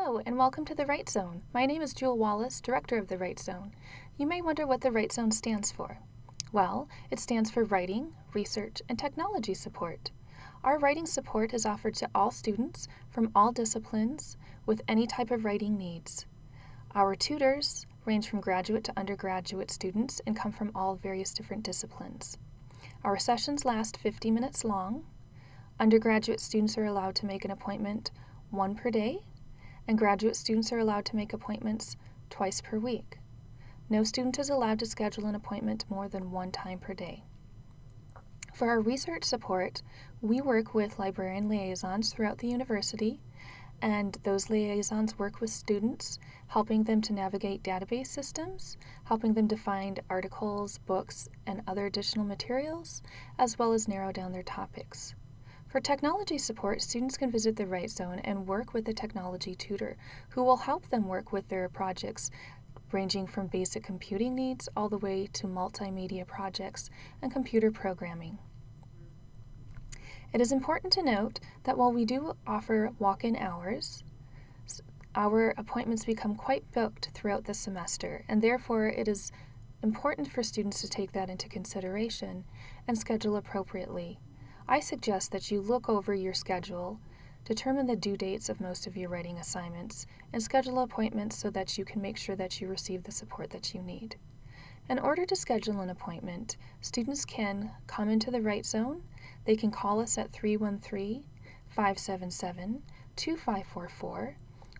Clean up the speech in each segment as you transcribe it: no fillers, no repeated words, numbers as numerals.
Hello, and welcome to the Right Zone. My name is Jewel Wallace, Director of the Right Zone. You may wonder what the Right Zone stands for. Well, it stands for Writing, Research, and Technology Support. Our writing support is offered to all students from all disciplines with any type of writing needs. Our tutors range from graduate to undergraduate students and come from all various different disciplines. Our sessions last 50 minutes long. Undergraduate students are allowed to make an appointment 1 per day, and graduate students are allowed to make appointments twice per week. No student is allowed to schedule an appointment more than 1 time per day. For our research support, we work with librarian liaisons throughout the university, and those liaisons work with students, helping them to navigate database systems, helping them to find articles, books, and other additional materials, as well as narrow down their topics. For technology support, students can visit the Right Zone and work with a technology tutor who will help them work with their projects, ranging from basic computing needs all the way to multimedia projects and computer programming. It is important to note that while we do offer walk-in hours, our appointments become quite booked throughout the semester, and therefore it is important for students to take that into consideration and schedule appropriately. I suggest that you look over your schedule, determine the due dates of most of your writing assignments, and schedule appointments so that you can make sure that you receive the support that you need. In order to schedule an appointment, students can come into the Right Zone. They can call us at 313-577-2544,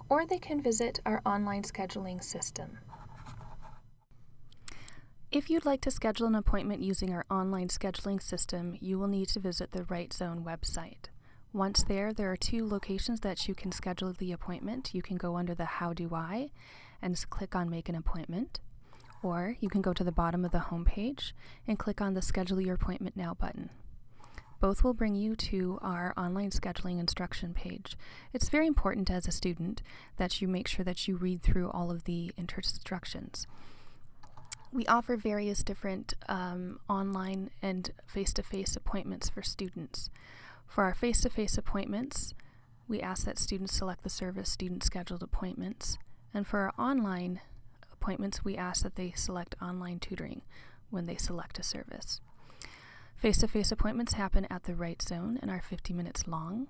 or they can visit our online scheduling system. If you'd like to schedule an appointment using our online scheduling system, you will need to visit the Right Zone website. Once there are 2 locations that you can schedule the appointment. You can go under the How Do I and click on Make an Appointment, or you can go to the bottom of the homepage and click on the Schedule Your Appointment Now button. Both will bring you to our online scheduling instruction page. It's very important as a student that you make sure that you read through all of the instructions. We offer various different online and face-to-face appointments for students. For our face-to-face appointments, we ask that students select the service Student Scheduled Appointments. And for our online appointments, we ask that they select online tutoring when they select a service. Face-to-face appointments happen at the Right Zone and are 50 minutes long.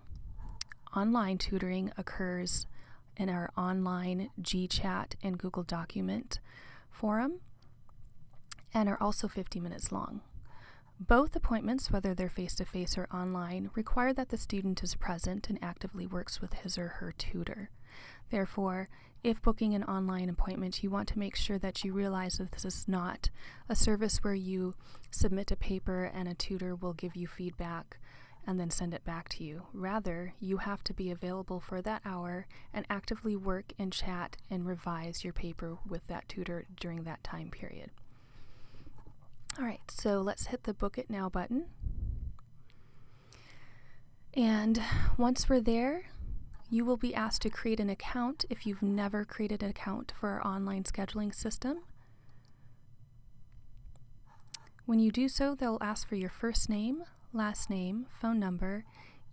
Online tutoring occurs in our online GChat and Google Document forum, and are also 50 minutes long. Both appointments, whether they're face-to-face or online, require that the student is present and actively works with his or her tutor. Therefore, if booking an online appointment, you want to make sure that you realize that this is not a service where you submit a paper and a tutor will give you feedback and then send it back to you. Rather, you have to be available for that hour and actively work and chat and revise your paper with that tutor during that time period. Alright, so let's hit the Book It Now button. And once we're there, you will be asked to create an account if you've never created an account for our online scheduling system. When you do so, they'll ask for your first name, last name, phone number,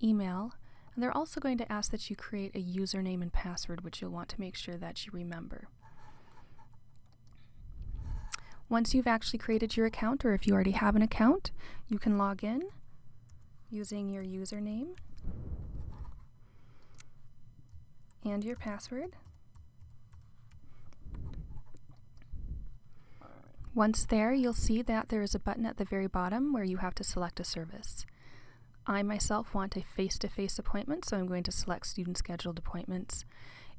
email, and they're also going to ask that you create a username and password, which you'll want to make sure that you remember. Once you've actually created your account, or if you already have an account, you can log in using your username and your password. Once there, you'll see that there is a button at the very bottom where you have to select a service. I myself want a face-to-face appointment, so I'm going to select Student Scheduled Appointments.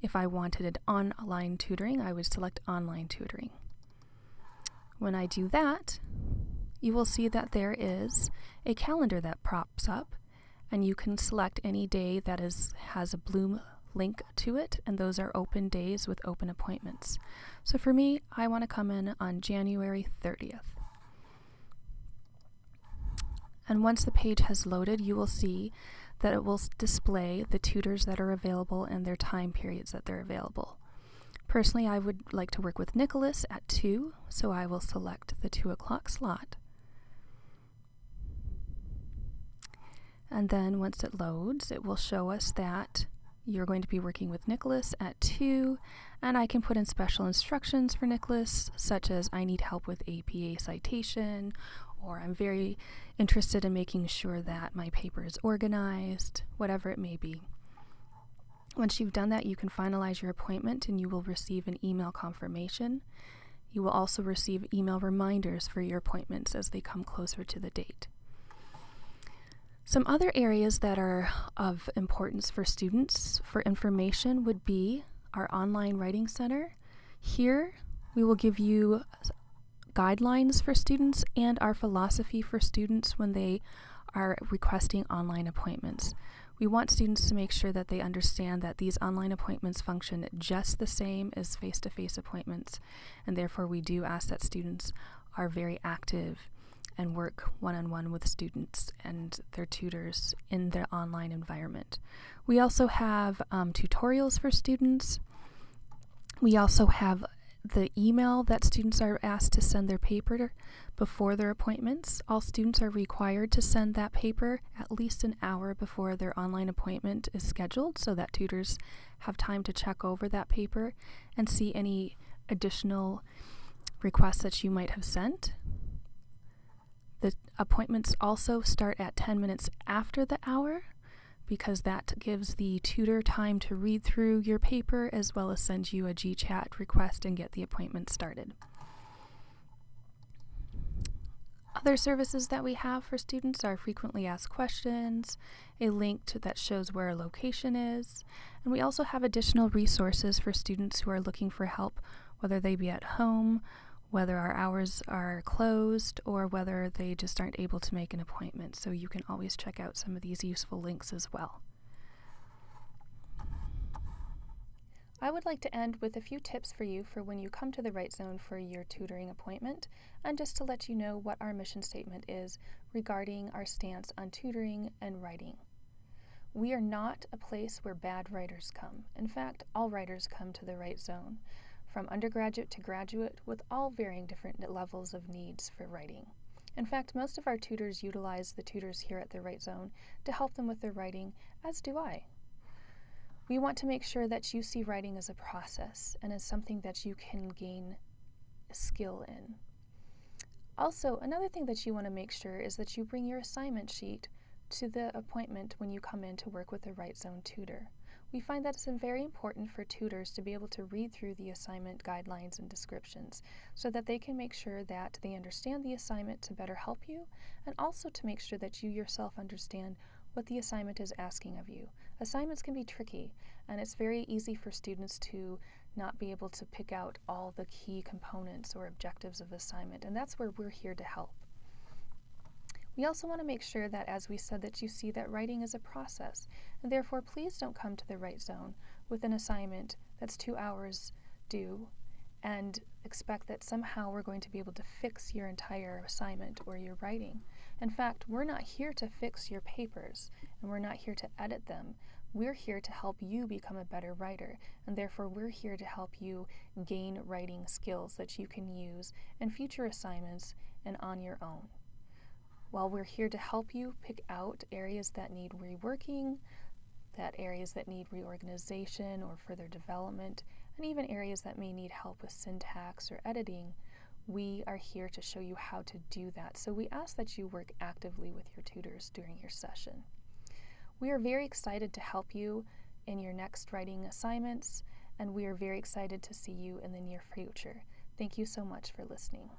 If I wanted an online tutoring, I would select Online Tutoring. When I do that, you will see that there is a calendar that pops up, and you can select any day that has a blue link to it, and those are open days with open appointments. So for me, I want to come in on January 30th. And once the page has loaded, you will see that it will display the tutors that are available and their time periods that they're available. Personally, I would like to work with Nicholas at 2, so I will select the 2 o'clock slot. And then once it loads, it will show us that You're going to be working with Nicholas at 2, and I can put in special instructions for Nicholas, such as I need help with APA citation, or I'm very interested in making sure that my paper is organized, whatever it may be. Once you've done that, you can finalize your appointment and you will receive an email confirmation. You will also receive email reminders for your appointments as they come closer to the date. Some other areas that are of importance for students for information would be our online writing center. Here, we will give you guidelines for students and our philosophy for students when they are requesting online appointments. We want students to make sure that they understand that these online appointments function just the same as face-to-face appointments, and therefore we do ask that students are very active and work one-on-one with students and their tutors in their online environment. We also have tutorials for students. We also have the email that students are asked to send their paper before their appointments. All students are required to send that paper at least an hour before their online appointment is scheduled so that tutors have time to check over that paper and see any additional requests that you might have sent. The appointments also start at 10 minutes after the hour because that gives the tutor time to read through your paper as well as send you a GChat request and get the appointment started. Other services that we have for students are frequently asked questions, a link that shows where a location is, and we also have additional resources for students who are looking for help, whether they be at home, whether our hours are closed, or whether they just aren't able to make an appointment. So you can always check out some of these useful links as well. I would like to end with a few tips for you for when you come to the Right Zone for your tutoring appointment, and just to let you know what our mission statement is regarding our stance on tutoring and writing. We are not a place where bad writers come. In fact, all writers come to the Right Zone, from undergraduate to graduate, with all varying different levels of needs for writing. In fact, most of our tutors utilize the tutors here at the Right Zone to help them with their writing, as do I. We want to make sure that you see writing as a process and as something that you can gain skill in. Also, another thing that you want to make sure is that you bring your assignment sheet to the appointment when you come in to work with the Right Zone tutor. We find that it's very important for tutors to be able to read through the assignment guidelines and descriptions so that they can make sure that they understand the assignment to better help you, and also to make sure that you yourself understand what the assignment is asking of you. Assignments can be tricky, and it's very easy for students to not be able to pick out all the key components or objectives of assignment, and that's where we're here to help. We also want to make sure that, as we said, that you see that writing is a process, and therefore please don't come to the Right Zone with an assignment that's 2 hours due and expect that somehow we're going to be able to fix your entire assignment or your writing. In fact, we're not here to fix your papers, and we're not here to edit them. We're here to help you become a better writer, and therefore we're here to help you gain writing skills that you can use in future assignments and on your own. While we're here to help you pick out areas that need reworking, that areas that need reorganization or further development, and even areas that may need help with syntax or editing, we are here to show you how to do that. So we ask that you work actively with your tutors during your session. We are very excited to help you in your next writing assignments, and we are very excited to see you in the near future. Thank you so much for listening.